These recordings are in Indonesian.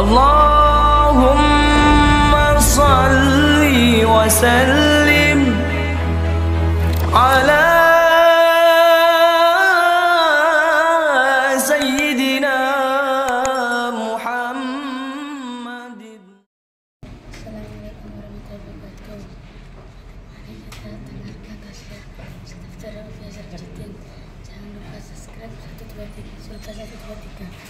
Allahumma salli wa sallim ala sayyidina Muhammadin. Assalamualaikum warahmatullahi wabarakatuh. Mari kita dengarkan kajian Staf Tarawih Belajar Jadid. Jangan lupa subscribe 123 surga 123.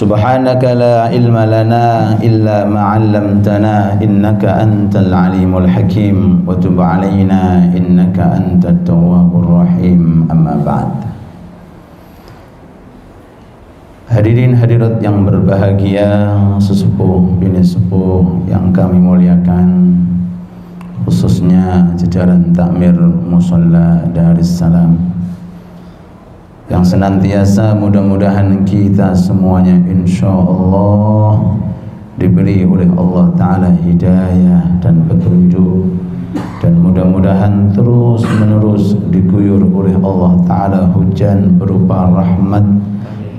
Subhanaka la ilma lana illa ma 'allamtana innaka antal alimul hakim wa tub 'alaina innaka antat tawwabur rahim. Amma ba'd. Hadirin hadirat yang berbahagia, sesepuh bini sepuh yang kami muliakan, khususnya jajaran takmir Musalla Darussalam yang senantiasa mudah-mudahan kita semuanya insyaallah diberi oleh Allah Ta'ala hidayah dan petunjuk, dan mudah-mudahan terus menerus diguyur oleh Allah Ta'ala hujan berupa rahmat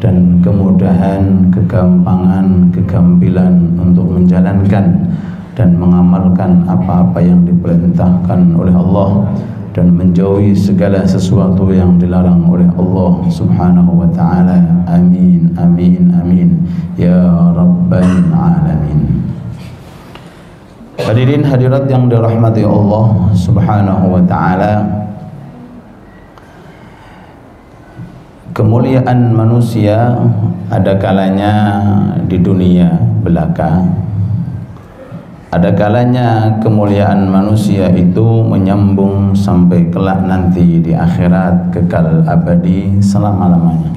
dan kemudahan, kegampangan, kegambilan untuk menjalankan dan mengamalkan apa-apa yang diperintahkan oleh Allah, dan menjauhi segala sesuatu yang dilarang oleh Allah Subhanahu wa ta'ala. Amin, amin, amin ya rabbal alamin. Hadirin hadirat yang dirahmati Allah Subhanahu wa ta'ala, kemuliaan manusia ada kalanya di dunia belaka, ada kalanya kemuliaan manusia itu menyambung sampai kelak nanti di akhirat, kekal abadi selama-lamanya.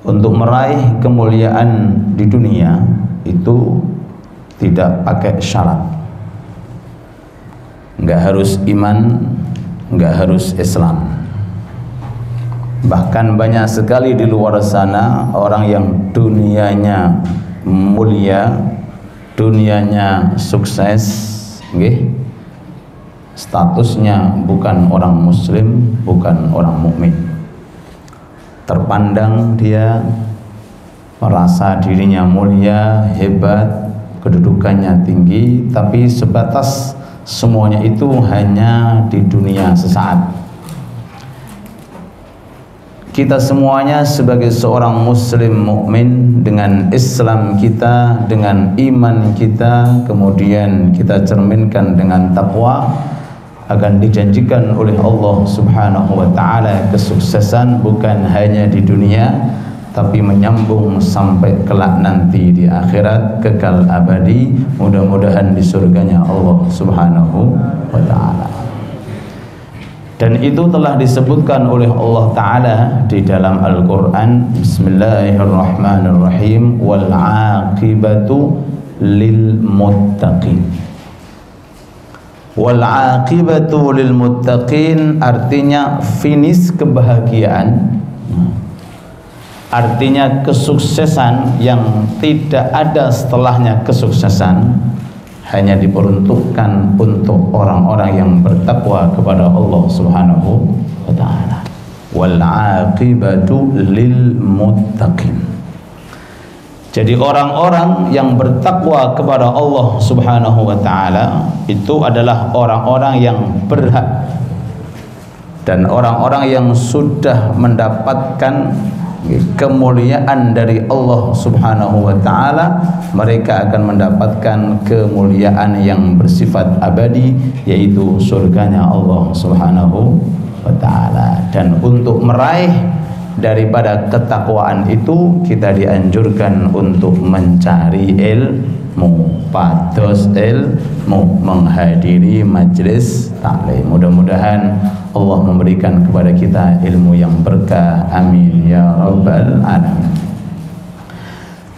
Untuk meraih kemuliaan di dunia itu tidak pakai syarat, nggak harus iman, nggak harus Islam. Bahkan banyak sekali di luar sana orang yang dunianya mulia, dunianya sukses, statusnya bukan orang muslim, bukan orang mukmin. Terpandang dia merasa dirinya mulia, hebat, kedudukannya tinggi, tapi sebatas semuanya itu hanya di dunia sesaat. Kita semuanya sebagai seorang muslim mukmin dengan Islam kita, dengan iman kita, kemudian kita cerminkan dengan takwa, akan dijanjikan oleh Allah Subhanahu wa ta'ala kesuksesan bukan hanya di dunia, tapi menyambung sampai kelak nanti di akhirat, kekal abadi, mudah-mudahan di surganya Allah Subhanahu wa ta'ala. Dan itu telah disebutkan oleh Allah Ta'ala di dalam Al-Quran. Bismillahirrahmanirrahim. Wal aqibatu lil muttaqin. Wal aqibatu lil muttaqin artinya finish kebahagiaan, artinya kesuksesan yang tidak ada setelahnya kesuksesan, hanya diperuntukkan untuk orang-orang yang bertakwa kepada Allah Subhanahu wa ta'ala. Wal aqibatu lil muttaqin. Jadi orang-orang yang bertakwa kepada Allah Subhanahu wa ta'ala itu adalah orang-orang yang berhak, dan orang-orang yang sudah mendapatkan kemuliaan dari Allah Subhanahu wa ta'ala, mereka akan mendapatkan kemuliaan yang bersifat abadi, yaitu surganya Allah Subhanahu wa ta'ala. Dan untuk meraih daripada ketakwaan itu, kita dianjurkan untuk mencari ilmu, pados ilmu, menghadiri majlis taklim. Mudah-mudahan Allah memberikan kepada kita ilmu yang berkah. Amin ya rabbal alamin.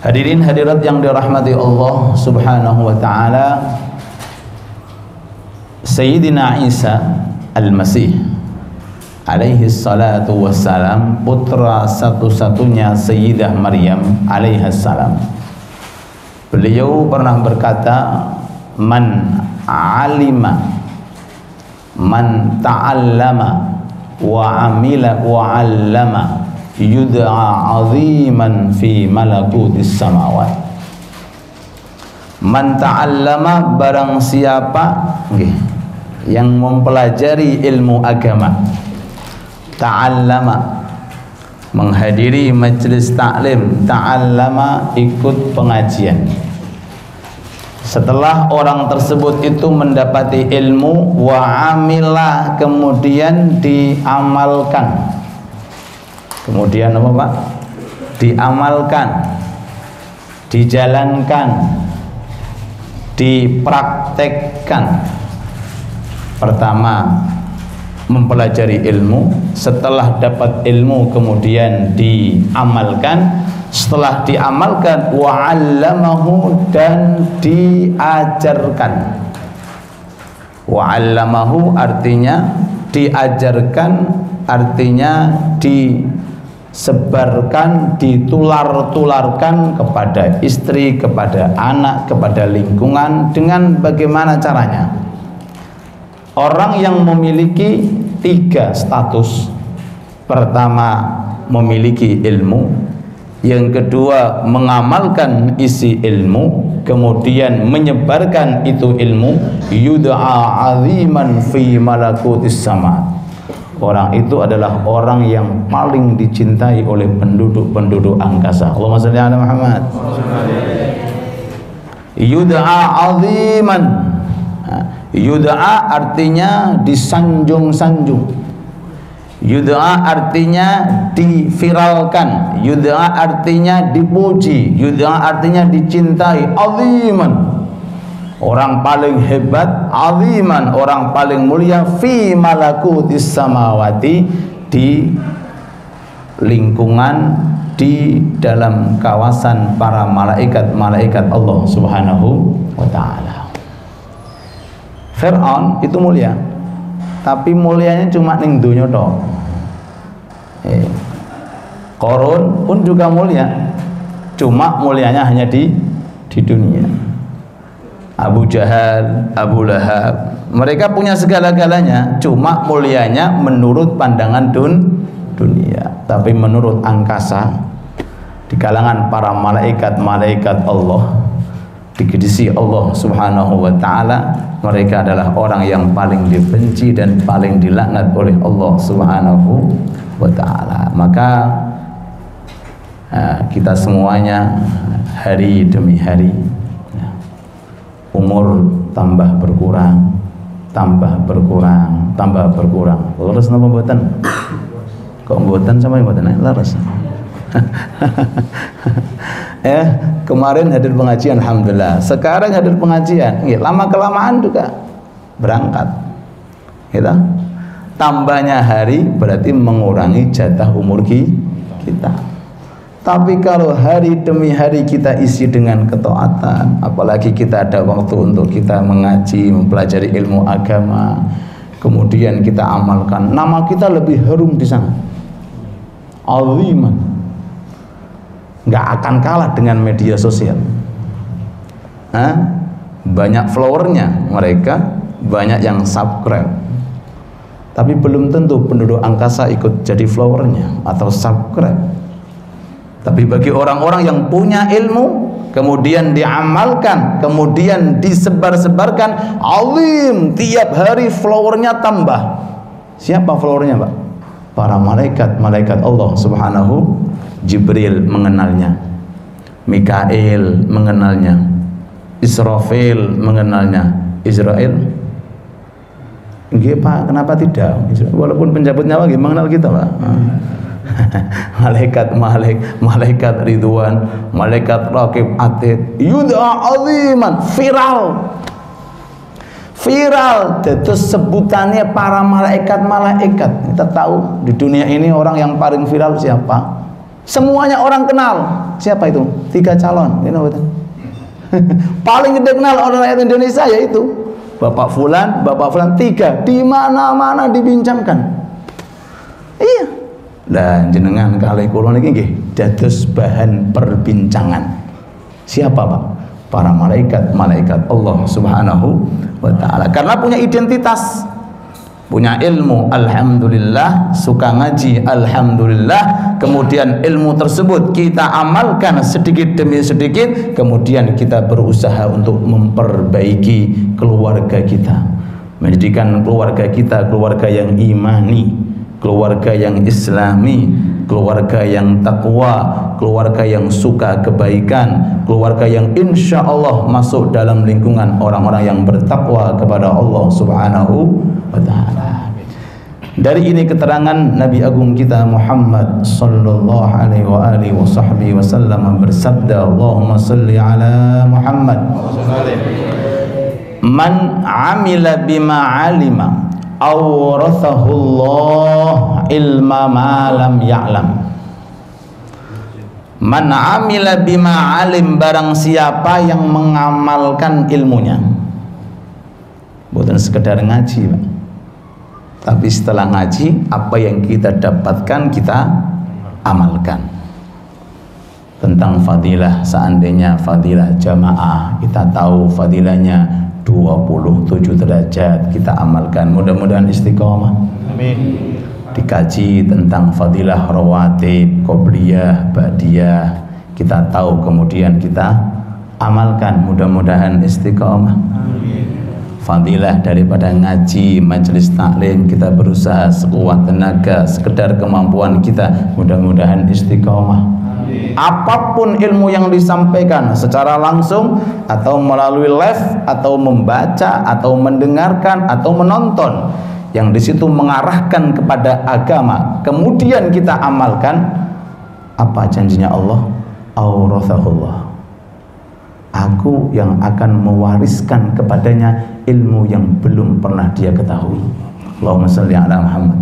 Hadirin hadirat yang dirahmati Allah Subhanahu wa ta'ala, Sayyidina Isa Al-Masih alaihi salatu wassalam, putra satu-satunya Sayyidah Maryam alaihi salam, beliau pernah berkata, man alima, man ta'allama wa amila wa 'allama yud'a 'aziman fi malakutis samawat. Man ta'allama, barang siapa yang mempelajari ilmu agama, ta'allama menghadiri majelis taklim, ta'allama ikut pengajian. Setelah orang tersebut itu mendapati ilmu, wa amila kemudian diamalkan. Kemudian apa Pak? Diamalkan, dijalankan, dipraktekkan. Pertama mempelajari ilmu, setelah dapat ilmu kemudian diamalkan, setelah diamalkan wa'allamahu dan diajarkan. Wa'allamahu artinya diajarkan, artinya disebarkan, ditular-tularkan kepada istri, kepada anak, kepada lingkungan. Dengan bagaimana caranya? Orang yang memiliki 3 status. Pertama memiliki ilmu, yang kedua mengamalkan isi ilmu, kemudian menyebarkan itu ilmu, yud'a 'aziman fi malakutis sama. Orang itu adalah orang yang paling dicintai oleh penduduk-penduduk angkasa. Allahumma shalli ala Muhammad. Yud'a 'aziman. Yud'a artinya disanjung-sanjung. Yud'a artinya diviralkan. Yud'a artinya dipuji. Yud'a artinya dicintai. Aziman, orang paling hebat. Aziman, orang paling mulia. Fi malakutis samawati, di lingkungan, di dalam kawasan para malaikat-malaikat Allah subhanahu wa ta'ala. Fir'aun itu mulia, tapi mulianya cuma ning dunya tok. Qarun pun juga mulia, cuma mulianya hanya di dunia. Abu Jahal, Abu Lahab, mereka punya segala-galanya, cuma mulianya menurut pandangan dunia. Tapi menurut angkasa, di kalangan para malaikat-malaikat Allah, di sisi Allah subhanahu wa ta'ala, mereka adalah orang yang paling dibenci dan paling dilaknat oleh Allah subhanahu wa ta'ala. Maka kita semuanya hari demi hari umur tambah berkurang, tambah berkurang, tambah berkurang. Leres napa mboten? Kok mboten sama mboten? Leres. Kemarin hadir pengajian, alhamdulillah. Sekarang hadir pengajian, lama kelamaan juga berangkat. Gitu. Tambahnya hari berarti mengurangi jatah umur kita. Tapi kalau hari demi hari kita isi dengan ketaatan, apalagi kita ada waktu untuk kita mengaji, mempelajari ilmu agama, kemudian kita amalkan, nama kita lebih harum di sana. Aziman, nggak akan kalah dengan media sosial. Banyak followernya mereka, banyak yang subscribe. Tapi belum tentu penduduk angkasa ikut jadi followernya atau subscribe. Tapi bagi orang-orang yang punya ilmu, kemudian diamalkan, kemudian disebar-sebarkan, azim, tiap hari followernya tambah. Siapa followernya, Pak? Para malaikat-malaikat Allah subhanahu. Jibril mengenalnya, Mikail mengenalnya, Israfil mengenalnya. Israel? Nggih Pak, kenapa tidak? Walaupun penjabut nyawa nggih mengenal kita, Pak. Malaikat Ridwan, malaikat Raqib Atid, yud'a aziman, viral, itu sebutannya para malaikat-malaikat. Kita tahu di dunia ini orang yang paling viral siapa? Semuanya orang kenal. Siapa itu? 3 calon. You know, paling dikenal oleh rakyat Indonesia yaitu Bapak Fulan, 3. Di mana-mana dibincangkan. Iya. Dan jenengan kalih kula niki nggih dados bahan perbincangan. Siapa, Pak? Para malaikat-malaikat Allah Subhanahu wa taala. Karena punya identitas. punya ilmu alhamdulillah, suka ngaji alhamdulillah, kemudian ilmu tersebut kita amalkan sedikit demi sedikit, kemudian kita berusaha untuk memperbaiki keluarga kita, menjadikan keluarga kita keluarga yang imani, keluarga yang islami, keluarga yang takwa, keluarga yang suka kebaikan, keluarga yang insya Allah masuk dalam lingkungan orang-orang yang bertakwa kepada Allah Subhanahu wa ta'ala. Dari ini keterangan Nabi Agung kita Muhammad sallallahu alaihi wa alihi wa sahbihi wasallam bersabda, Allahumma salli ala Muhammad, man amila bima alima awrathahullah ilma ma lam ya'lam. Man amila bima alim, barang siapa yang mengamalkan ilmunya, bukan sekedar ngaji Pak, tapi setelah ngaji apa yang kita dapatkan kita amalkan. Tentang fadilah, seandainya fadilah jamaah, kita tahu fadilahnya 27 derajat, kita amalkan, mudah-mudahan istiqomah. Amin. Dikaji tentang fadilah rawatib, qobliyah, ba'diyah, kita tahu, kemudian kita amalkan, mudah-mudahan istiqomah. Amin. Fadilah daripada ngaji, majelis taklim, kita berusaha sekuat tenaga, sekedar kemampuan kita, mudah-mudahan istiqomah. Apapun ilmu yang disampaikan secara langsung atau melalui live atau membaca atau mendengarkan atau menonton yang di situ mengarahkan kepada agama, kemudian kita amalkan, apa janjinya Allah? Awrathahullah, aku yang akan mewariskan kepadanya ilmu yang belum pernah dia ketahui. Allahumma sholli ala Muhammad.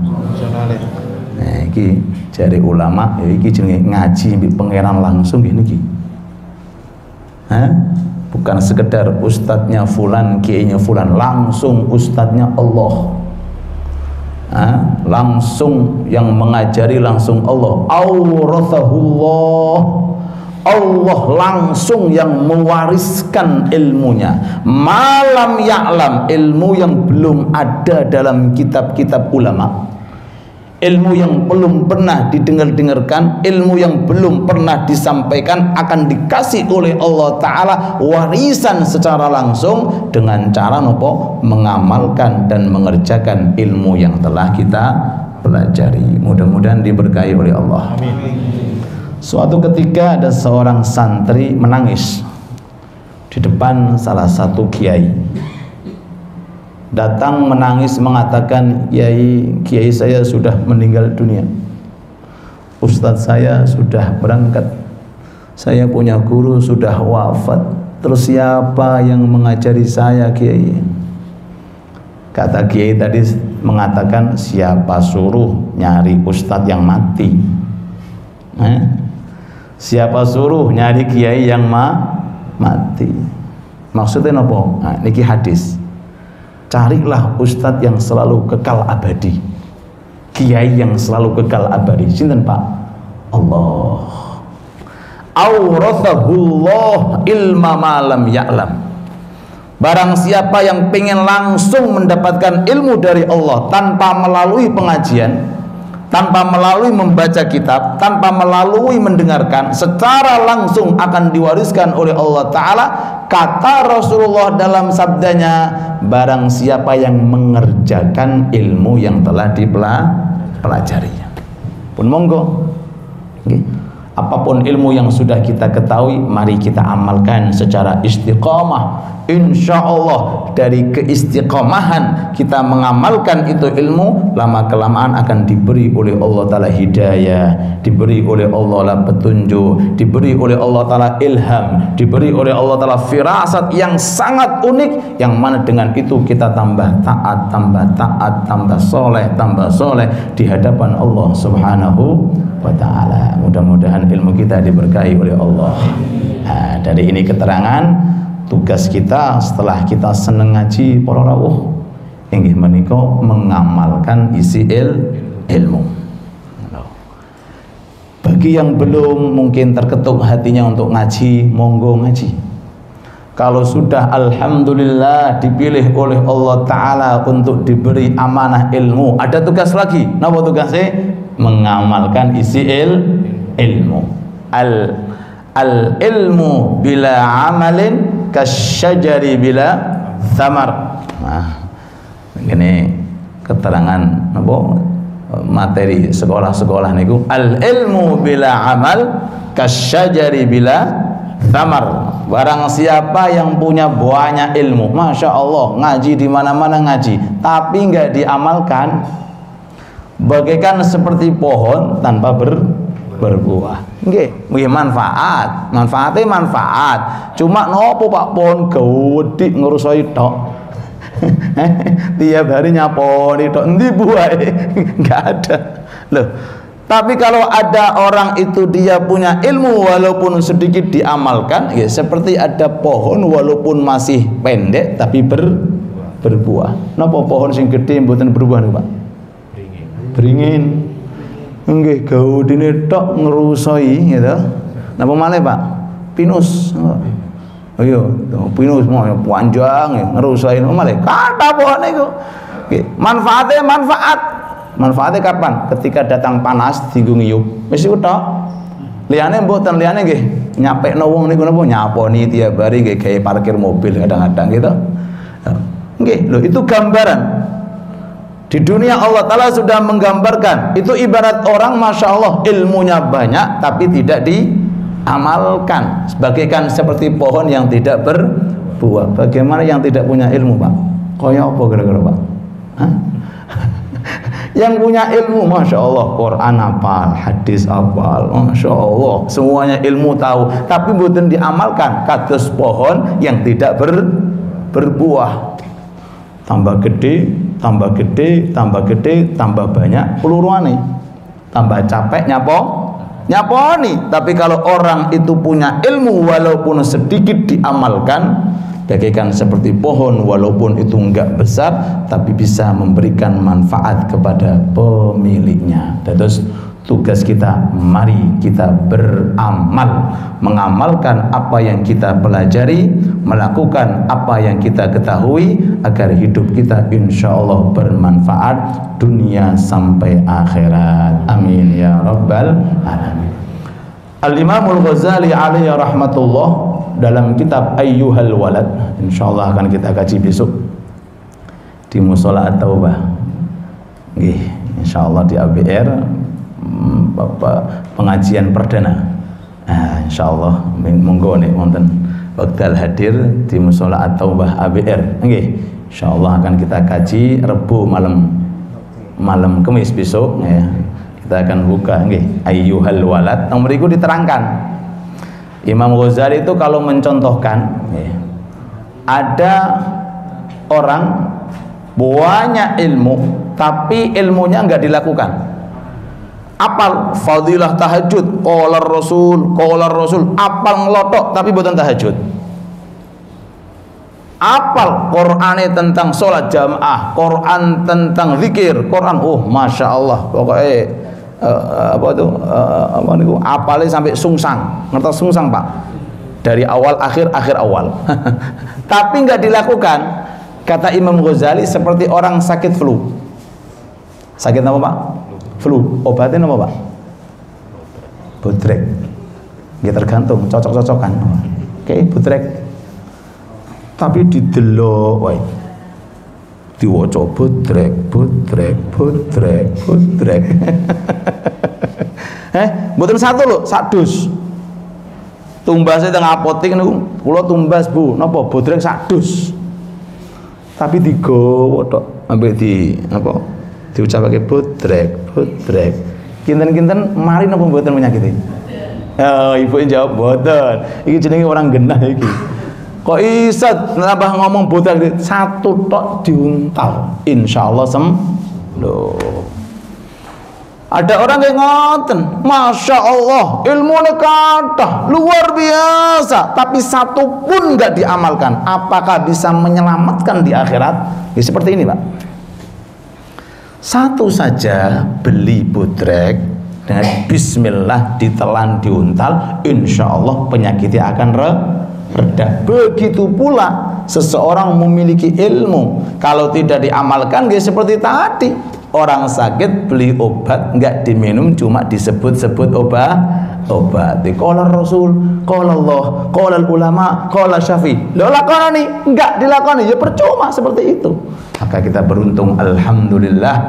Nah, iki jari ulama, iki jenenge ngaji mbek pangeran langsung ngene iki. Bukan sekedar ustadznya fulan, kiainya fulan, langsung ustadznya Allah. Langsung yang mengajari langsung Allah. Awrathahullah, Allah langsung yang mewariskan ilmunya. Malam ya'lam, ilmu yang belum ada dalam kitab-kitab ulama, ilmu yang belum pernah didengar-dengarkan, ilmu yang belum pernah disampaikan, akan dikasih oleh Allah Ta'ala warisan secara langsung dengan cara nopo mengamalkan dan mengerjakan ilmu yang telah kita pelajari. Mudah-mudahan diberkahi oleh Allah. Amin. Suatu ketika ada seorang santri menangis di depan salah satu kiai. Datang menangis mengatakan, kiai saya sudah meninggal dunia, ustadz saya sudah berangkat, saya punya guru sudah wafat, terus siapa yang mengajari saya kiai? Kata kiai tadi mengatakan, siapa suruh nyari ustadz yang mati? Siapa suruh nyari kiai yang mati? Maksudnya apa? Nah, niki hadis. Carilah ustadz yang selalu kekal abadi, kiai yang selalu kekal abadi. Sinten Pak? Allah. Awrathahullah ilma ma lam ya'lam. Barang siapa yang pengen langsung mendapatkan ilmu dari Allah tanpa melalui pengajian, tanpa melalui membaca kitab, tanpa melalui mendengarkan, secara langsung akan diwariskan oleh Allah Ta'ala. Kata Rasulullah dalam sabdanya, barang siapa yang mengerjakan ilmu yang telah dipelajarinya. Pun monggo, okay. Apapun ilmu yang sudah kita ketahui, mari kita amalkan secara istiqamah. Insya Allah dari keistiqomahan kita mengamalkan itu ilmu, lama kelamaan akan diberi oleh Allah Ta'ala hidayah, diberi oleh Allah Ta'ala petunjuk, diberi oleh Allah Ta'ala ilham, diberi oleh Allah Ta'ala firasat yang sangat unik, yang mana dengan itu kita tambah taat, tambah soleh di hadapan Allah Subhanahu wa Ta'ala. Mudah-mudahan ilmu kita diberkahi oleh Allah. Nah, dari ini keterangan tugas kita setelah kita seneng ngaji para rawuh inggih menika mengamalkan isi ilmu. Bagi yang belum mungkin terketuk hatinya untuk ngaji, monggo ngaji. Kalau sudah alhamdulillah dipilih oleh Allah Ta'ala untuk diberi amanah ilmu, ada tugas lagi. Napa tugasnya? Mengamalkan isi ilmu. Al ilmu bila amalin kasyajari bila thamar. Nah, ini keterangan apa materi sekolah-sekolah niku. Al ilmu bila amal kasyajari bila thamar. Barang siapa yang punya banyak ilmu, masya Allah, ngaji di mana-mana ngaji, tapi nggak diamalkan, bagaikan seperti pohon tanpa berbuah. Nggih, manfaatnya manfaat. Cuma nopo Pak pohon gede ngerusoi tok. Tiap hari nyaponi tok, endi buahe? Nggak ada. Loh, tapi kalau ada orang itu dia punya ilmu walaupun sedikit diamalkan, ya seperti ada pohon walaupun masih pendek tapi berbuah. Napa pohon sing gede mboten berbuah niku, Pak? Beringin. Nggih, gaudine tok ngerusoi gitu. Napa malih, Pak? Pinus. Oh iya, pinus mau panjang ngerusoi malih. Kata pohon niku. Nggih, manfaatnya Manfaatnya kapan? Ketika datang panas dienggo ngiyup. Wis iku tok. Liyane mboten, liyane nggih nyapekno wong niku napa nyaponi tiap hari nggih gawe parkir mobil kadang-kadang gitu. Nggih, lho itu gambaran. Di dunia Allah Ta'ala sudah menggambarkan. Itu ibarat orang masya Allah ilmunya banyak tapi tidak diamalkan. Bagaikan seperti pohon yang tidak berbuah. Bagaimana yang tidak punya ilmu, Pak? Kaya apa kira-kira, Pak? Hah? Yang punya ilmu, masya Allah, Quran hafal, hadis hafal, masya Allah, semuanya ilmu tahu, tapi mboten diamalkan. Kados pohon yang tidak berbuah, tambah gede, tambah gede, tambah gede, tambah banyak peluruane, tambah capek nyaponi. Tapi kalau orang itu punya ilmu walaupun sedikit diamalkan, bagaikan seperti pohon walaupun itu enggak besar tapi bisa memberikan manfaat kepada pemiliknya. Terus tugas kita, mari kita beramal, mengamalkan apa yang kita pelajari, melakukan apa yang kita ketahui agar hidup kita insya Allah bermanfaat dunia sampai akhirat. Amin ya rabbal alamin. Al-Imamul Ghazali alaihi rahmatullah dalam kitab Ayyuhal Walad, insyaallah akan kita kaji besok di Mushola At-Taubah. Nggih, insyaallah di ABR pengajian perdana. Nah, insyaallah monggo nek wonten wekdal hadir di Mushola At-Taubah ABR. Nggih, insyaallah akan kita kaji Rebo malam Kamis besok ya. Kita akan buka nggih Ayyuhal Walad. Nomor itu diterangkan Imam Ghazali itu kalau mencontohkan ya, ada orang banyak ilmu tapi ilmunya enggak dilakukan. Apal fadilah tahajud, qala Rasul, apal ngelotok tapi bukan tahajud. Apal Qur'ane tentang sholat jamaah, Quran tentang zikir, Quran masya Allah pokoknya apa niku apalnya sampai sungsang, ngertos sungsang Pak, dari awal akhir awal. Tapi nggak dilakukan. Kata Imam Ghazali seperti orang sakit flu. Sakit apa Pak? Flu. Obatnya apa Pak? Bodrek. Nggih tergantung cocok-cocokan. Oke, bodrek. Tapi didelok wae. Diwaca bodrek. Mboten satu lho, sak dus. Tumbasnya tengah apotek niku, kula tumbas Bu, napa bodrek sak dus. Tapi digowo tok, ambek diucapake bodrek. Kinten-kinten mari napa mboten menyakiti? Ibu jawab mboten. Iki jenenge orang genah iki. Kok iso nambah ngomong bodrek satu tok diuntal. Insyaallah sembuh. Ada orang yang ngoten, masya Allah, ilmunya kathah luar biasa, tapi satu pun nggak diamalkan. Apakah bisa menyelamatkan di akhirat? Ya, seperti ini Pak. Satu saja beli bodrek dengan Bismillah ditelan diuntal, insya Allah penyakitnya akan reda. Begitu pula seseorang memiliki ilmu, kalau tidak diamalkan dia seperti tadi. Orang sakit beli obat nggak diminum, cuma disebut-sebut obat. Qala Rasul, qala Allah, qala ulama, qala Syafi'i. Lo lakoni nggak dilakoni ya percuma seperti itu. Maka kita beruntung, alhamdulillah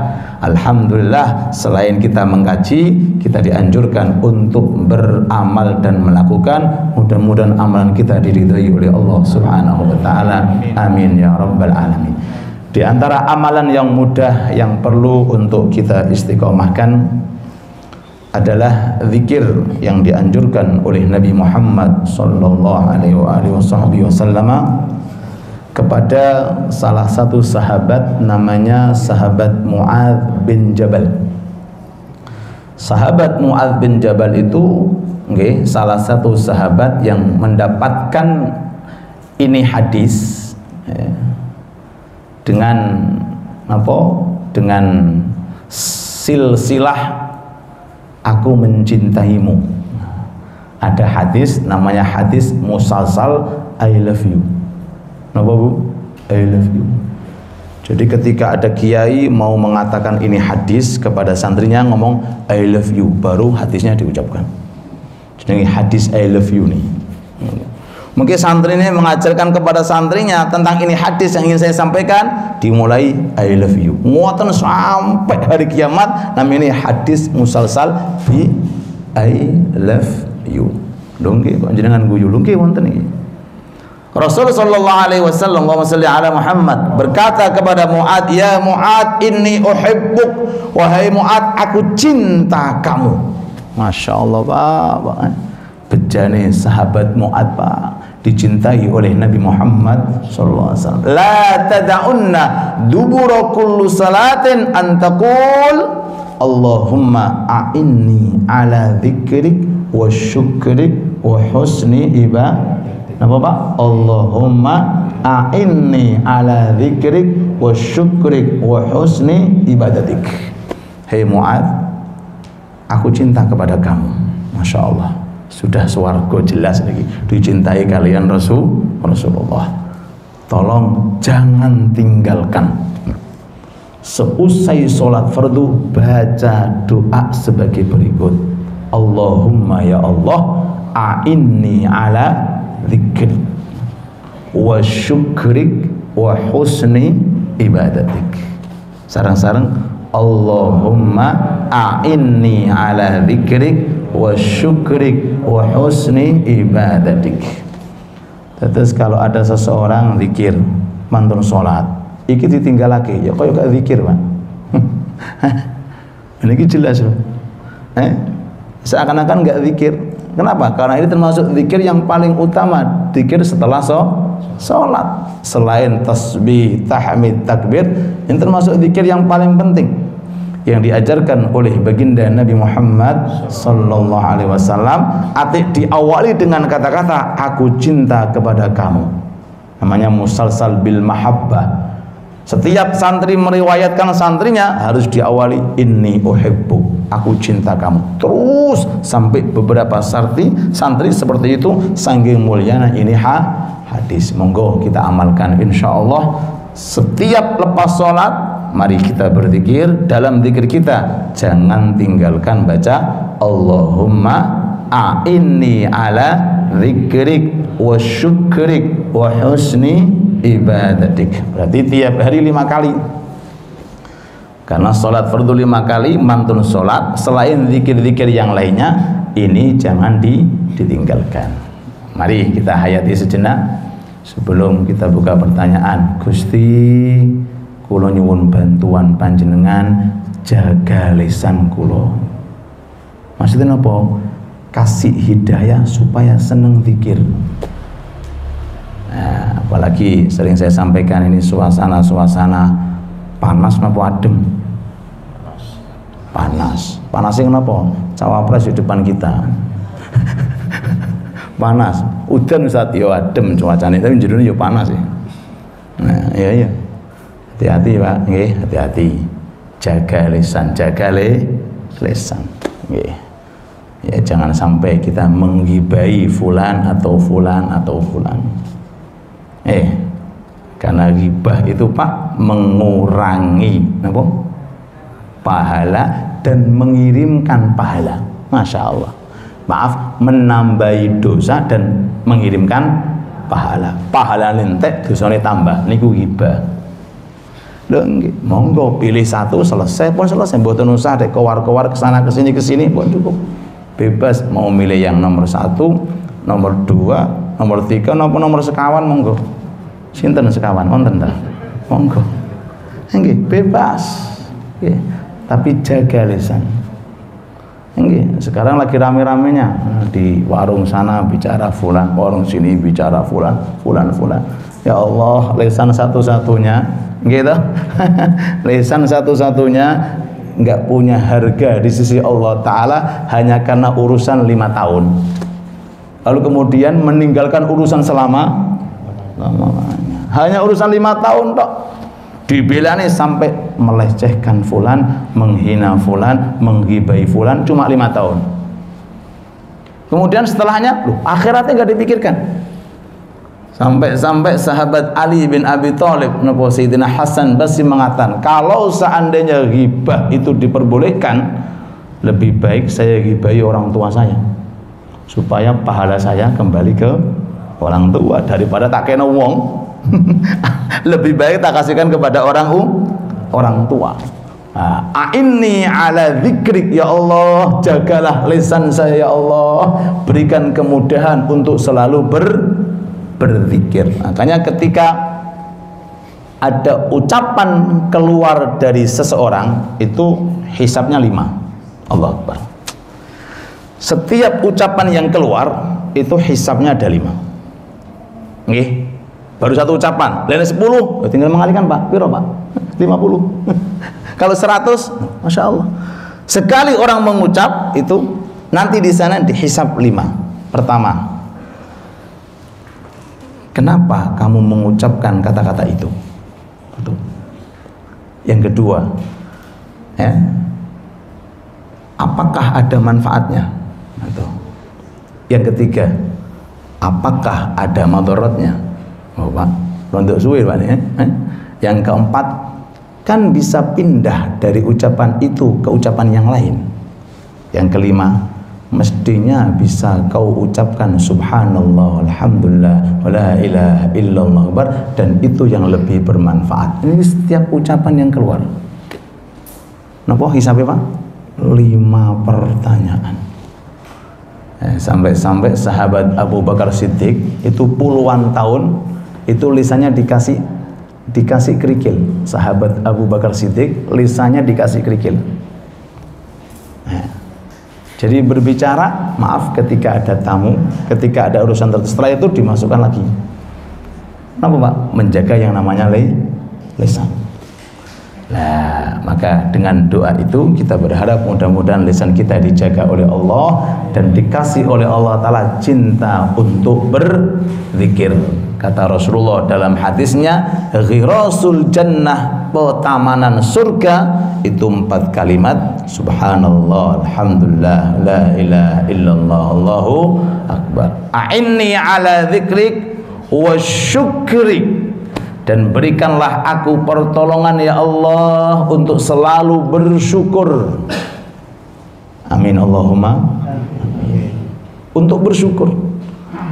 selain kita mengkaji, kita dianjurkan untuk beramal dan melakukan. Mudah-mudahan amalan kita diridhai oleh Allah Subhanahu wa taala. Amin ya rabbal alamin. Di antara amalan yang mudah yang perlu untuk kita istiqomahkan adalah zikir yang dianjurkan oleh Nabi Muhammad sallallahu alaihi wasallam kepada salah satu sahabat, namanya sahabat Mu'adz bin Jabal. Sahabat Mu'adz bin Jabal itu salah satu sahabat yang mendapatkan ini hadis dengan dengan silsilah aku mencintaimu. Ada hadis namanya hadis musalsal I love you. Napa Bu? I love you. Jadi ketika ada kiai mau mengatakan ini hadis kepada santrinya, ngomong I love you, baru hadisnya diucapkan. Jadi hadis I love you nih. Mungkin santri ini mengajarkan kepada santrinya tentang ini hadis yang ingin saya sampaikan, dimulai I love you. Muatan sampai hari kiamat, namanya hadis musalsal bi I love you. Lungki kok jenengan guyu lungki wonten iki. Rasul sallallahu alaihi wasallam, Allahumma shalli ala Muhammad, berkata kepada Mu'adz, ya Mu'adz inni uhibbuk, wahai Mu'adz aku cinta kamu. Masya Allah Pak, bejane sahabat Mu'adz Pak, dicintai oleh Nabi Muhammad sallallahu alaihi wasallam. La tad'unna dubura kullu salatin an taqul Allahumma a'inni ala dzikrik wa syukrik wa husni ibadah. Napa Pak? Allahumma a'inni ala dzikrik wa syukrik wa husni ibadatik. Hei Mu'adz, aku cinta kepada kamu. Masya Allah, sudah swarga jelas lagi dicintai kalian Rasulullah. Tolong jangan tinggalkan seusai sholat fardu, baca doa sebagai berikut. Allahumma ya Allah a'inni ala dzikrik wa syukrik wa husni ibadatik. Sarang-sarang Allahumma a'inni ala dzikrik wa syukrik wa husni ibadatik. Terus kalau ada seseorang zikir mantun sholat, iki ditinggal lagi, ya kaya gak zikir Pak. Ini jelas loh. Seakan-akan gak zikir. Kenapa? Karena ini termasuk zikir yang paling utama, zikir setelah sholat. Selain tasbih, tahmid, takbir, ini termasuk zikir yang paling penting yang diajarkan oleh baginda Nabi Muhammad sallallahu alaihi wasallam. Atik diawali dengan kata-kata aku cinta kepada kamu, namanya musalsal bil mahabbah. Setiap santri meriwayatkan santrinya harus diawali inni uhibbu, aku cinta kamu, terus sampai beberapa santri seperti itu. Saking mulyana ini hadis. Monggo kita amalkan insyaallah. Setiap lepas sholat mari kita berzikir. Dalam zikir kita jangan tinggalkan baca Allahumma a'inni ala dzikrik wa syukrik wa husni ibadatik. Berarti tiap hari 5 kali. Karena sholat fardu 5 kali, mantun sholat. Selain zikir-zikir yang lainnya, ini jangan ditinggalkan. Mari kita hayati sejenak sebelum kita buka pertanyaan. Gusti, kula nyuwun bantuan panjenengan jaga lisan kula. Maksudnya apa? Kasih hidayah supaya seneng zikir. Nah, apalagi sering saya sampaikan ini suasana panas napa adem? Panas. Panasnya kenapa? Cawapres di depan kita. Panas. Udan saat yo adem cuacanya, tapi judulnya yo panas ya. Nah, iya. Hati-hati Pak, nggih, hati-hati. Jaga lisan, lisan. Nggih. Ya, jangan sampai kita menggibai fulan atau fulan atau fulan. Karena ghibah itu Pak mengurangi apa? Pahala dan mengirimkan pahala. Masya Allah. Maaf, menambahi dosa dan mengirimkan pahala. Pahala lentek, dosanya tambah. Niku ghibah. Lho nggih, monggo pilih satu selesai pun selesai. Mboten usah dek kowar-kowar kesana kesini pun cukup. Bebas mau milih yang nomor 1, nomor 2, nomor 3, nomor sekawan monggo. Sinten sekawan wonten ta? Monggo. Nggih, bebas. Nggih, tapi jaga lisan. Nggih, sekarang lagi rame-ramenya di warung sana bicara fulan, warung sini bicara fulan. Ya Allah, lisan satu-satunya, gitu. Lisan satu-satunya nggak punya harga di sisi Allah Ta'ala hanya karena urusan 5 tahun, lalu kemudian meninggalkan urusan selama-lamanya. Hanya urusan 5 tahun tok, dibelani sampai melecehkan fulan, menghina fulan, menggibai fulan, cuma 5 tahun. Kemudian setelahnya, akhiratnya nggak dipikirkan. Sampai sahabat Ali bin Abi Thalib, Sayyidina Hasan Basri mengatakan, kalau seandainya ghibah itu diperbolehkan, lebih baik saya ghibahi orang tua saya, supaya pahala saya kembali ke orang tua daripada tak kena wong. Lebih baik tak kasihkan kepada orang tua. A'inni ala dzikrik ya Allah, jagalah lisan saya ya Allah, berikan kemudahan untuk selalu berzikir. Makanya ketika ada ucapan keluar dari seseorang itu hisabnya 5. Allah Akbar. Setiap ucapan yang keluar itu hisabnya ada 5. Nggih. Baru satu ucapan, lain 10, tinggal mengalihkan Pak. Piro Pak? 50. Kalau 100, Masya Allah. Sekali orang mengucap itu nanti di sana dihisab 5. Pertama, kenapa kamu mengucapkan kata-kata itu? Yang kedua, apakah ada manfaatnya? Yang ketiga, apakah ada madaratnya? Pak, rontok suwe Pak nih. Yang keempat, kan bisa pindah dari ucapan itu ke ucapan yang lain. Yang kelima, mestinya bisa kau ucapkan subhanallah, alhamdulillah, wala ilaha illallah akbar, dan itu yang lebih bermanfaat. Ini setiap ucapan yang keluar. Napa hisabnya Pak? 5 pertanyaan. Sampai sahabat Abu Bakar Siddiq itu puluhan tahun itu lisannya dikasih kerikil. Sahabat Abu Bakar Siddiq lisannya dikasih kerikil. Jadi berbicara, maaf, ketika ada tamu, ketika ada urusan tertentu, setelah itu dimasukkan lagi. Kenapa Pak? Menjaga yang namanya lisan. Nah, maka dengan doa itu kita berharap mudah-mudahan lisan kita dijaga oleh Allah dan dikasih oleh Allah Ta'ala cinta untuk berzikir. Kata Rasulullah dalam hadisnya, ghirasul jannah, petamanan surga itu 4 kalimat, subhanallah, alhamdulillah, la ilaha illallah, Allahu akbar. A'inni ala dzikrik wa syukrik, dan berikanlah aku pertolongan ya Allah untuk selalu bersyukur. Amin Allahumma amin. Untuk bersyukur,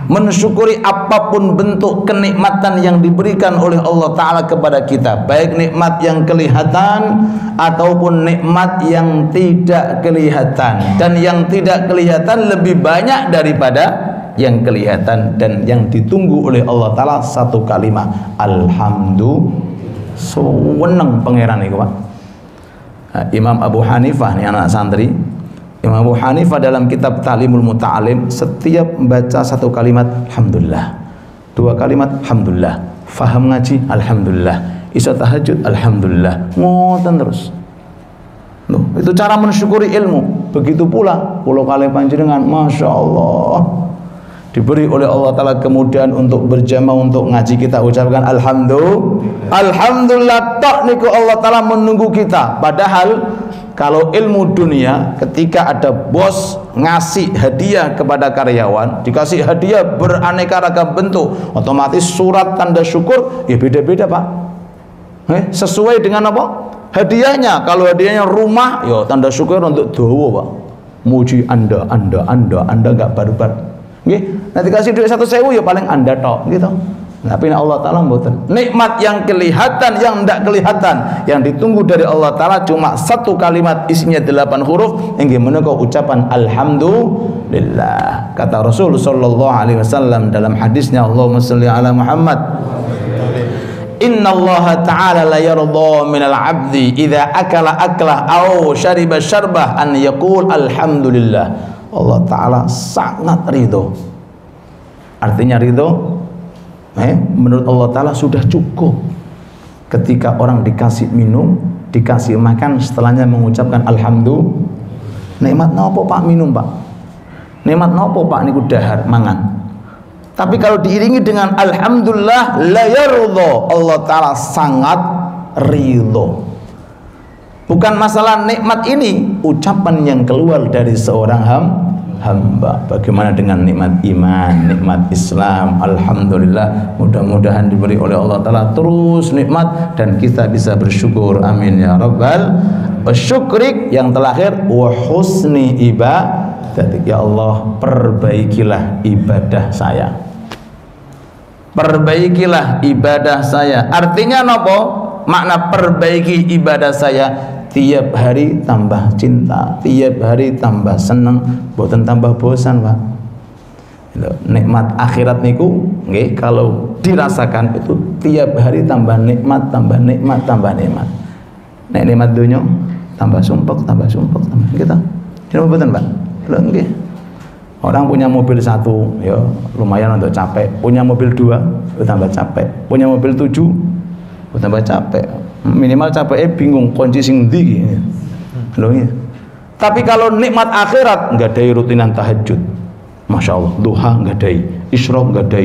mensyukuri apapun bentuk kenikmatan yang diberikan oleh Allah Ta'ala kepada kita, baik nikmat yang kelihatan ataupun nikmat yang tidak kelihatan. Dan yang tidak kelihatan lebih banyak daripada yang kelihatan, dan yang ditunggu oleh Allah Ta'ala satu kalimat, alhamdulillah. Seweneng pangeran itu Pak. Imam Abu Hanifah, ini anak santri, Imam Abu Hanifah dalam kitab Ta'limul Muta'alim, setiap membaca satu kalimat alhamdulillah, 2 kalimat alhamdulillah, faham ngaji alhamdulillah, isya tahajud alhamdulillah, ngoten terus. Itu cara mensyukuri ilmu. Begitu pula pulau kali panjenengan, Masya Allah, diberi oleh Allah Ta'ala kemudian untuk berjamaah untuk ngaji, kita ucapkan alhamdulillah. Alhamdulillah tok niku Allah Ta'ala menunggu kita. Padahal kalau ilmu dunia ketika ada bos ngasih hadiah kepada karyawan, dikasih hadiah beraneka ragam bentuk, otomatis surat tanda syukur ya beda-beda Pak. Sesuai dengan apa? Hadiahnya. Kalau hadiahnya rumah, ya tanda syukur untuk doa Pak. Muji anda nggak barbar. Nggih, nanti kasih duit 1.000 ya paling anda tok gitu. Tapi Allah Ta'ala mboten. Nikmat yang kelihatan, yang tidak kelihatan, yang ditunggu dari Allah Ta'ala cuma satu kalimat isinya 8 huruf, yang menika ucapan alhamdulillah. Kata Rasul sallallahu alaihi wasallam dalam hadisnya, Allahumma shalli ala Muhammad, Inna Allah Ta'ala la yarda minal abdi idza akala aklah aw syariba syarbah an yaqul alhamdulillah. Allah Ta'ala sangat ridho. Artinya ridho, menurut Allah Ta'ala sudah cukup ketika orang dikasih minum, dikasih makan, setelahnya mengucapkan alhamdulillah. Nikmat nopo Pak minum Pak? Nikmat nopo Pak niku dahar mangan? Tapi kalau diiringi dengan alhamdulillah la yarda, Allah Ta'ala sangat ridho. Bukan masalah nikmat ini, ucapan yang keluar dari seorang hamba. Bagaimana dengan nikmat iman, nikmat Islam? Alhamdulillah, mudah-mudahan diberi oleh Allah Ta'ala terus nikmat dan kita bisa bersyukur. Amin ya rabbal syukrik. Yang terakhir, wa husni ibadatik. Ya Allah, perbaikilah ibadah saya, perbaikilah ibadah saya. Artinya nopo? Makna perbaiki ibadah saya, tiap hari tambah cinta, tiap hari tambah seneng, boten tambah bosan Pak. Nikmat akhirat niku nggih kalau dirasakan itu tiap hari tambah nikmat, tambah nikmat, tambah nikmat. Nek nikmat dunya tambah sumpek, tambah kita. Jenenge boten Pak? Lho nggih. Orang punya mobil 1 ya lumayan untuk capek, punya mobil 2 tambah capek, punya mobil 7 tambah capek, minimal capeknya bingung kunci sing ndi lho ya. Tapi kalau nikmat akhirat nggak ada rutinan tahajud, masya Allah, duha nggak ada, isyraq nggak ada,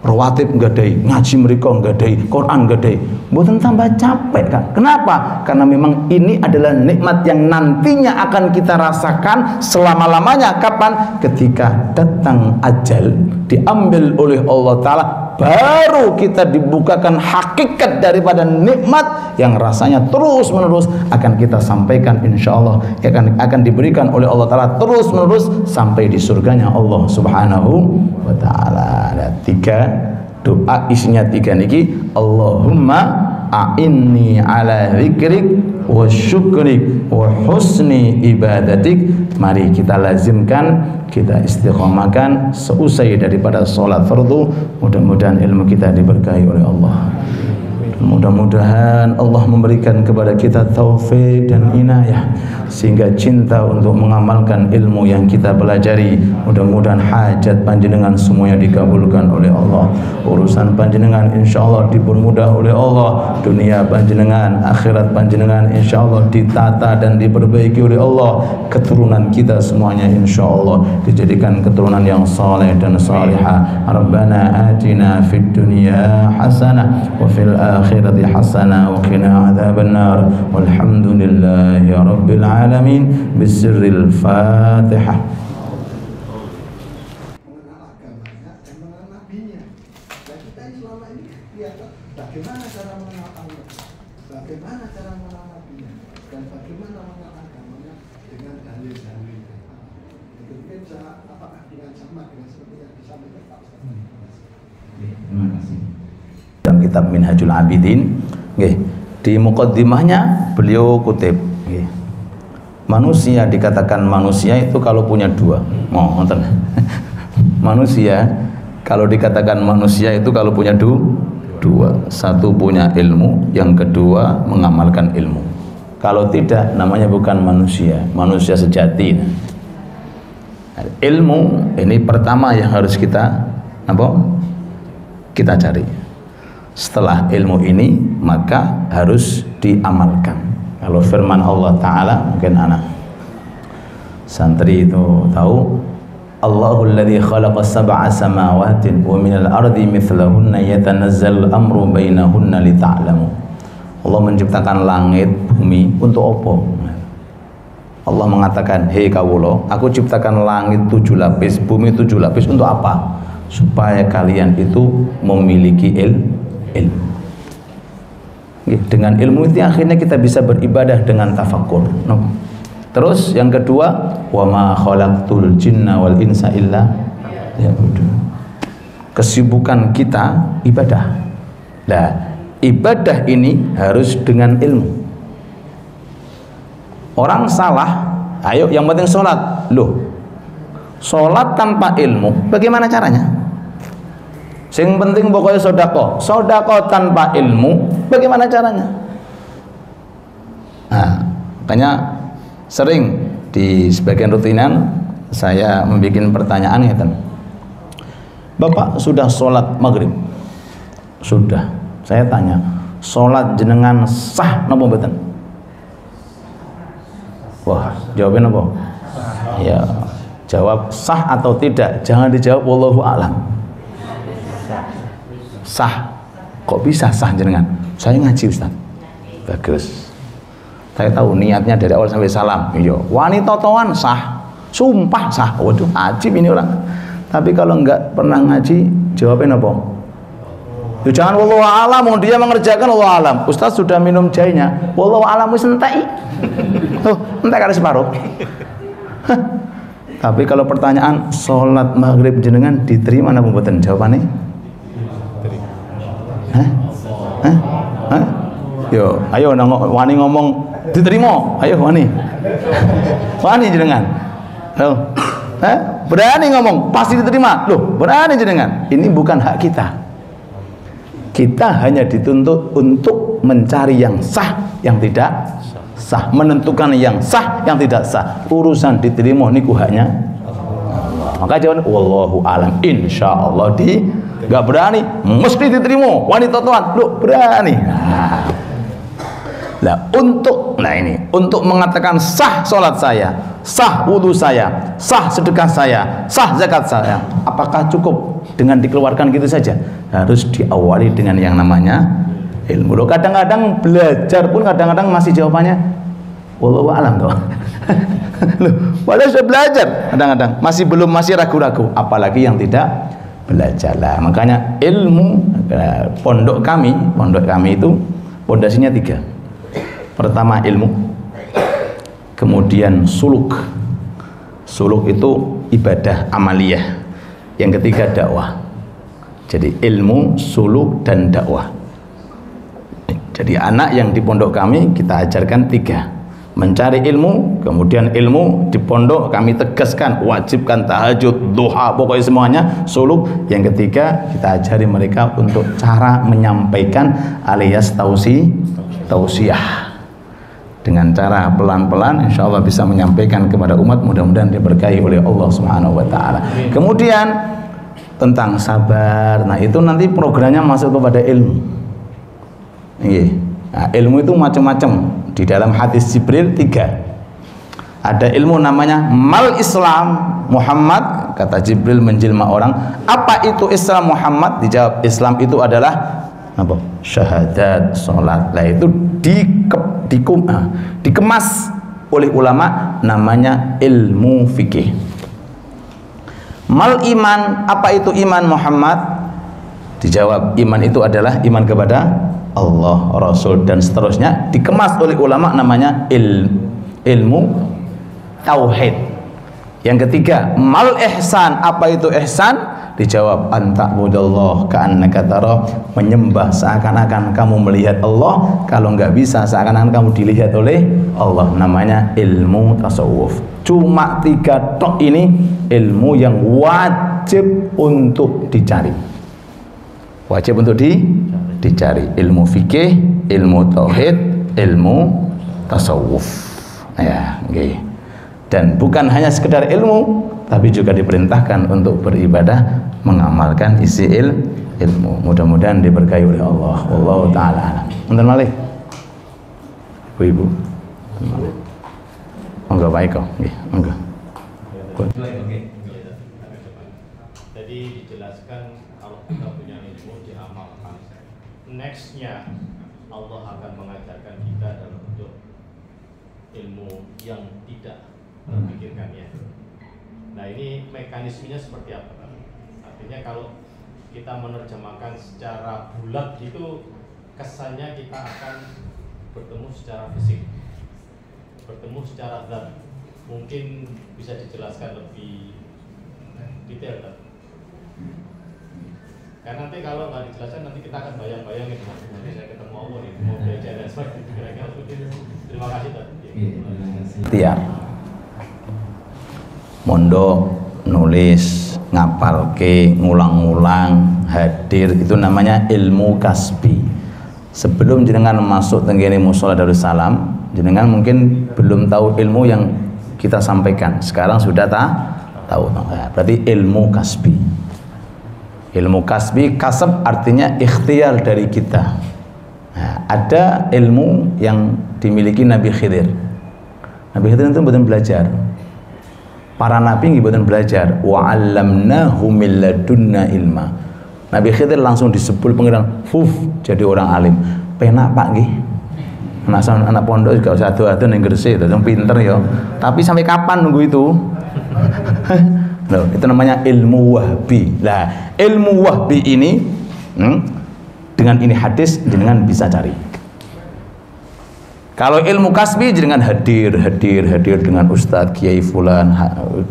rawatib nggak ada, ngaji mereka nggak ada, Quran nggak ada, bukan tambah capek Kak. Kenapa? Karena memang ini adalah nikmat yang nantinya akan kita rasakan selama-lamanya. Kapan? Ketika datang ajal, diambil oleh Allah Ta'ala, baru kita dibukakan hakikat daripada nikmat yang rasanya terus menerus akan kita sampaikan, insya Allah akan diberikan oleh Allah Ta'ala terus menerus sampai di surganya Allah Subhanahu wa Ta'ala. Ada 3 doa, isinya 3 niki. Allahumma a'inni ala dzikrik wa syukrik wa husni ibadatik. Mari kita lazimkan, kita istiqomahkan seusai daripada sholat fardu. Mudah-mudahan ilmu kita diberkahi oleh Allah. Mudah-mudahan Allah memberikan kepada kita taufik dan inayah sehingga cinta untuk mengamalkan ilmu yang kita pelajari. Mudah-mudahan hajat panjenengan semuanya dikabulkan oleh Allah. Urusan panjenengan insyaallah dipermudah oleh Allah. Dunia panjenengan, akhirat panjenengan insyaallah ditata dan diperbaiki oleh Allah. Keturunan kita semuanya insyaallah dijadikan keturunan yang saleh dan salihah. Rabbana atina fid dunya hasanah wa fil akhirati hasanah wa qina adzabannar. Walhamdulillahi rabbil alamin. Bisirril Fatihah. Bagaimana cara mengenal Allah, bagaimana cara mengenal Nabi-Nya, dan bagaimana mengenal agamanya dengan dalil-dalilnya. Itu mungkin apakah dengan sama dengan seperti yang disampaikan Pak Ustaz? Terima kasih. Dalam kitab Minhajul Abidin, di muqaddimahnya beliau kutip, manusia dikatakan manusia itu kalau punya 2. Manusia kalau dikatakan manusia itu kalau punya 2. Satu punya ilmu, yang kedua mengamalkan ilmu. Kalau tidak namanya bukan manusia, manusia sejati. Ilmu ini pertama yang harus kita cari. Setelah ilmu ini maka harus diamalkan. Kalau firman Allah Ta'ala, mungkin anak santri itu tahu, Allahul ladzi khalaqa sab'a samawatin wa minal ardi mithlahunna yatanazzalu amru bainahunna lita'lamu. Allah menciptakan langit, bumi untuk apa? Allah mengatakan, hei kawula, aku ciptakan langit 7 lapis, bumi 7 lapis untuk apa? Supaya kalian itu memiliki ilmu. Dengan ilmu itu akhirnya kita bisa beribadah dengan tafakkur. Terus yang kedua, wa ma khalaqtul jinna wal insa illa liya'budun. Kesibukan kita ibadah. Nah, ibadah ini harus dengan ilmu. Orang salah, ayo yang penting sholat. Loh, sholat tanpa ilmu, bagaimana caranya? Yang penting pokoknya sodako. Sodako tanpa ilmu, bagaimana caranya? Nah, makanya sering di sebagian rutinan saya membuat pertanyaan ya, Bapak sudah sholat maghrib? Sudah. Saya tanya, sholat jenengan sah napa mboten? Wah, jawabnya apa? Ya, jawab sah atau tidak. Jangan dijawab wallahu a'lam. Sah. Kok bisa sah jenengan? Saya ngaji Ustaz. Bagus. Saya tahu niatnya dari awal sampai salam. Iya. Wanita toan sah. Sumpah sah. Waduh, ajib ini orang. Tapi kalau enggak pernah ngaji, jawabnya apa? Ya jangan wallahu a'lam, dia mengerjakan wallahu a'lam. Ustaz sudah minum jahenya, wallahu a'lam wis entek. Tuh, entek kali separuh. Tapi kalau pertanyaan sholat maghrib jenengan diterima napa mboten? Jawabannya? Hah? Yo, ayo wani ngomong diterima. Ayo wani. Wani jenengan. Loh. Berani ngomong pasti diterima. Loh, berani jenengan. Ini bukan hak kita. Kita hanya dituntut untuk mencari yang sah, yang tidak sah, menentukan yang sah, yang tidak sah. Urusan diterima niku haknya Allah. Maka jawaban wallahu alam. Insyaallah nggak berani, mesti diterima. Wanita tuan, lu berani. Untuk mengatakan sah sholat saya, sah wudhu saya, sah sedekah saya, sah zakat saya, apakah cukup dengan dikeluarkan gitu saja? Harus diawali dengan yang namanya ilmu. Loh, kadang-kadang belajar pun kadang-kadang masih jawabannya wallahu a'lam toh. Loh, padahal sudah belajar kadang-kadang masih ragu-ragu, apalagi yang tidak belajar. Lah, makanya ilmu pondok kami itu pondasinya 3. Pertama ilmu, kemudian suluk itu ibadah amaliyah, yang ketiga dakwah. Jadi ilmu, suluk, dan dakwah. Jadi anak yang di pondok kami kita ajarkan 3: mencari ilmu, kemudian ilmu di pondok kami tegaskan wajibkan tahajud, duha, pokoknya semuanya suluk. Yang ketiga kita ajari mereka untuk cara menyampaikan alias tausiah. Dengan cara pelan-pelan insya Allah bisa menyampaikan kepada umat, mudah-mudahan diberkahi oleh Allah Subhanahu wa ta'ala. Kemudian tentang sabar, nah itu nanti programnya masuk kepada ilmu. Nah, ilmu itu macam-macam. Di dalam hadis Jibril 3. Ada ilmu namanya mal Islam Muhammad, kata Jibril menjelma orang. Apa itu Islam Muhammad? Dijawab, Islam itu adalah apa? Syahadat, sholat. Lah itu dikemas oleh ulama namanya ilmu fikih. Mal iman, apa itu iman Muhammad? Dijawab, iman itu adalah iman kepada Allah, Rasul, dan seterusnya. Dikemas oleh ulama namanya ilmu tauhid. Yang ketiga, mal ihsan, apa itu ihsan? Dijawab, anta'budallah ka'annaka tara, menyembah seakan-akan kamu melihat Allah. Kalau nggak bisa, seakan-akan kamu dilihat oleh Allah. Namanya ilmu tasawuf. Cuma 3 tok ini ilmu yang wajib untuk dicari. Wajib untuk dicari. Ilmu fikih, ilmu tauhid, ilmu tasawuf. Ya, okay. Dan bukan hanya sekedar ilmu, tapi juga diperintahkan untuk beribadah, mengamalkan isi ilmu. Mudah-mudahan diberkahi oleh Allah. Wallahu ta'ala. Untuk Malik, ibu-ibu, enggak baik kok, enggak. Jadi dijelaskan kalau kita punya ilmu diamalkan. Nextnya Allah akan mengajarkan kita dalam bentuk ilmu yang tidak terpikirkannya. Nah, ini mekanismenya seperti apa? Artinya kalau kita menerjemahkan secara bulat itu kesannya kita akan bertemu secara fisik, bertemu secara zat. Mungkin bisa dijelaskan lebih detail, kan? Karena nanti kalau nggak dijelaskan nanti kita akan bayang-bayang itu, nanti saya ketemu Allah nih, mau belajar dan seperti itu, kira-kira seperti itu. Terima kasih, Pak. Tiap mondok, nulis, ngapalke, ngulang-ngulang, hadir, itu namanya ilmu kasbi. Sebelum jenengan masuk tenggene musola Darussalam, jenengan mungkin belum tahu ilmu yang kita sampaikan. Sekarang sudah tahu. Berarti ilmu kasbi. Ilmu kasbi, kasab artinya ikhtiar dari kita. Nah, ada ilmu yang dimiliki Nabi Khidir. Nabi Khidir itu betul belajar. Para nabi betul belajar. Wa 'allamnahu min ladunna ilma. Nabi Khidir langsung disebut pengiran, jadi orang alim. Penak Pak nggih. Anak pondok juga usah adu-adu ning Gresik, yang pinter ya. Tapi sampai kapan nunggu itu? Loh, itu namanya ilmu wahbi. Lah, ilmu wahbi ini dengan ini hadis jenengan bisa cari. Kalau ilmu kasbi jenengan hadir dengan ustadz kiai fulan,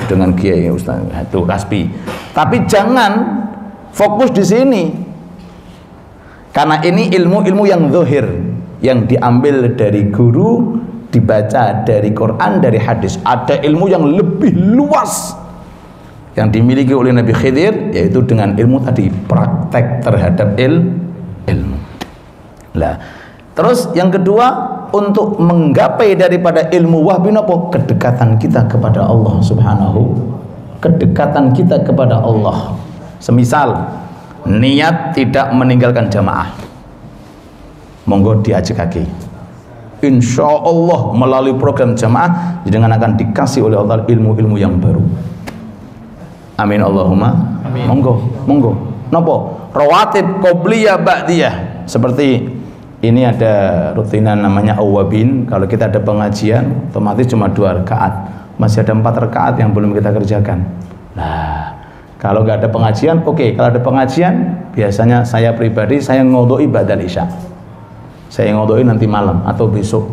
dengan kiai ustadz itu kasbi. Tapi jangan fokus di sini. Karena ini ilmu-ilmu yang zahir, yang diambil dari guru, dibaca dari Quran, dari hadis. Ada ilmu yang lebih luas yang dimiliki oleh Nabi Khidir, yaitu dengan ilmu tadi, praktek terhadap ilmu. Lah, terus yang kedua, untuk menggapai daripada ilmu wahbi apa? Kedekatan kita kepada Allah Subhanahu, kedekatan kita kepada Allah. Semisal niat tidak meninggalkan jamaah, monggo diajak kaki. Insya Allah melalui program jamaah dengan akan dikasih oleh Allah ilmu-ilmu yang baru. Amin Allahumma. Amin. Monggo. Nopo? Rawatib qobliyah ba'diyah. Seperti ini ada rutinan namanya awabin. Kalau kita ada pengajian, otomatis cuma 2 rakaat. Masih ada 4 rakaat yang belum kita kerjakan. Nah, kalau nggak ada pengajian, oke. Kalau ada pengajian, biasanya saya pribadi saya ngodoi ba'dal isya. Saya ngodoi nanti malam atau besok.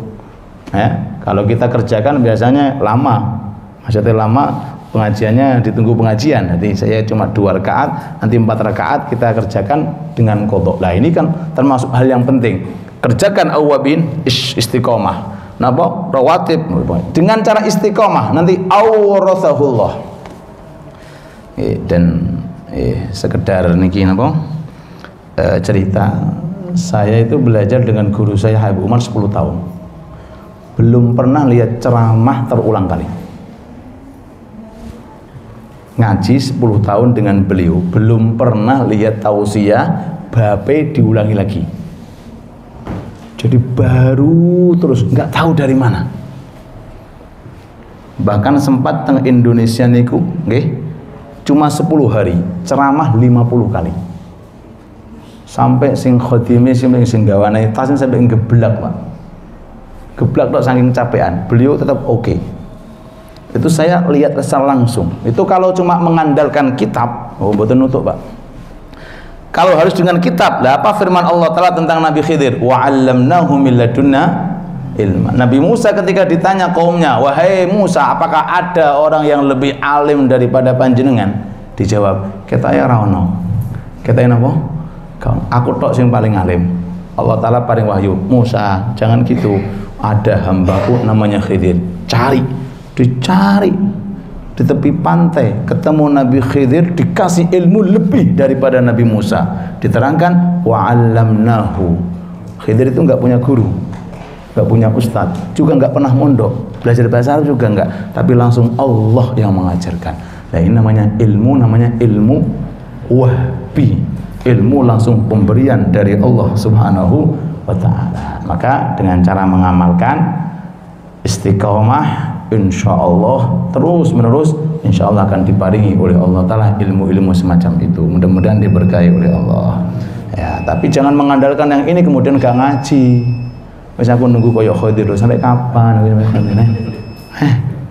Ya, kalau kita kerjakan biasanya lama. Maksudnya lama, pengajiannya ditunggu pengajian. Jadi saya cuma 2 rakaat, nanti 4 rakaat kita kerjakan dengan qadha. Nah, ini kan termasuk hal yang penting. Kerjakan awabin istiqomah. Napa? Rawatib dengan cara istiqomah nanti awrathahullah. Dan sekedar niki napa cerita, saya itu belajar dengan guru saya Habib Umar 10 tahun, belum pernah lihat ceramah terulang kali. Ngaji 10 tahun dengan beliau, belum pernah lihat tausiah bape diulangi lagi. Jadi baru terus, nggak tahu dari mana. Bahkan sempat teng Indonesia niku nggih cuma 10 hari ceramah 50 kali, sampai sing khotime sing gawane tas sampai geblak Pak, geblak tok saking capean. Beliau tetap oke. Itu saya lihat secara langsung. Itu kalau cuma mengandalkan kitab, mboten nutuk Pak. Kalau harus dengan kitab, lah apa firman Allah Ta'ala tentang Nabi Khidir? Wa 'allamnahu min ladunna ilma. Nabi Musa ketika ditanya kaumnya, wahai Musa, apakah ada orang yang lebih alim daripada panjenengan? Dijawab, ketaya ra ono. Ketaya napa? Aku tok sing paling alim. Allah Ta'ala paring wahyu, Musa, jangan gitu. Ada hambaku namanya Khidir. Dicari di tepi pantai, ketemu Nabi Khidir, dikasih ilmu lebih daripada Nabi Musa. Diterangkan wa 'allamnahu. Khidir itu enggak punya guru, enggak punya ustadz, juga enggak pernah mondok, belajar bahasa Arab juga enggak, tapi langsung Allah yang mengajarkan. Nah, ini namanya ilmu wahbi, ilmu langsung pemberian dari Allah Subhanahu wa ta'ala. Maka dengan cara mengamalkan istiqomah, insya Allah terus menerus, insya Allah akan diparingi oleh Allah Ta'ala ilmu-ilmu semacam itu. Mudah-mudahan diberkahi oleh Allah. Ya, tapi jangan mengandalkan yang ini kemudian gak ngaji. Wis aku nunggu koyo Khadir sampai kapan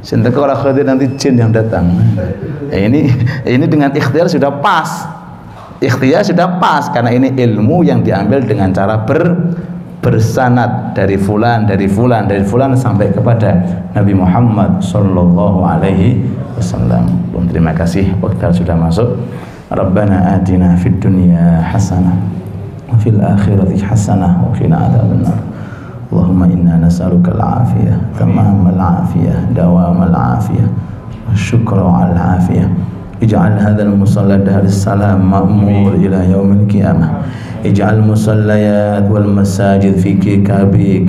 sinten ora Khadir nanti jin yang datang. Ini dengan ikhtiar sudah pas. Ikhtiar sudah pas karena ini ilmu yang diambil dengan cara bersanad dari fulan sampai kepada Nabi Muhammad sallallahu alaihi wasallam. Terima kasih, waktu sudah masuk. Rabbana atina fid dunya hasanah wa fil akhirati hasanah wa qina adzabannar. Allahumma inna nas'aluka al-afiyah, tamamal afiyah, dawamal afiyah, wa syukra ala afiyah. Ij'al hadzal musalla darus salam ma'mur ila yaumil qiyamah. Ij'al musallayat wal masajid fi kafi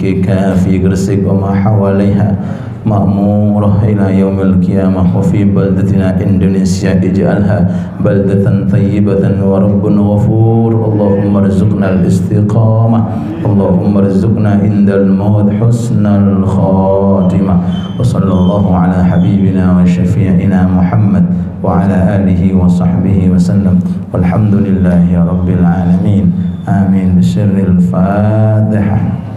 Gresik wa ma hawalaiha ma'murah ila yaumil qiyamah wa fi baldatina Indonesia ij'alha baldatan thayyibatan wa rabbun ghafur. Allahumma rzuqna al-istiqamah, Allahumma rzuqna indal maut husnal khatimah. Wa sallallahu ala habibina wa syafi'ina Muhammad wa ala alihi wa sahbihi wa sallam. Walhamdulillahi rabbil alamin. Amin. Bisirril Fatihah.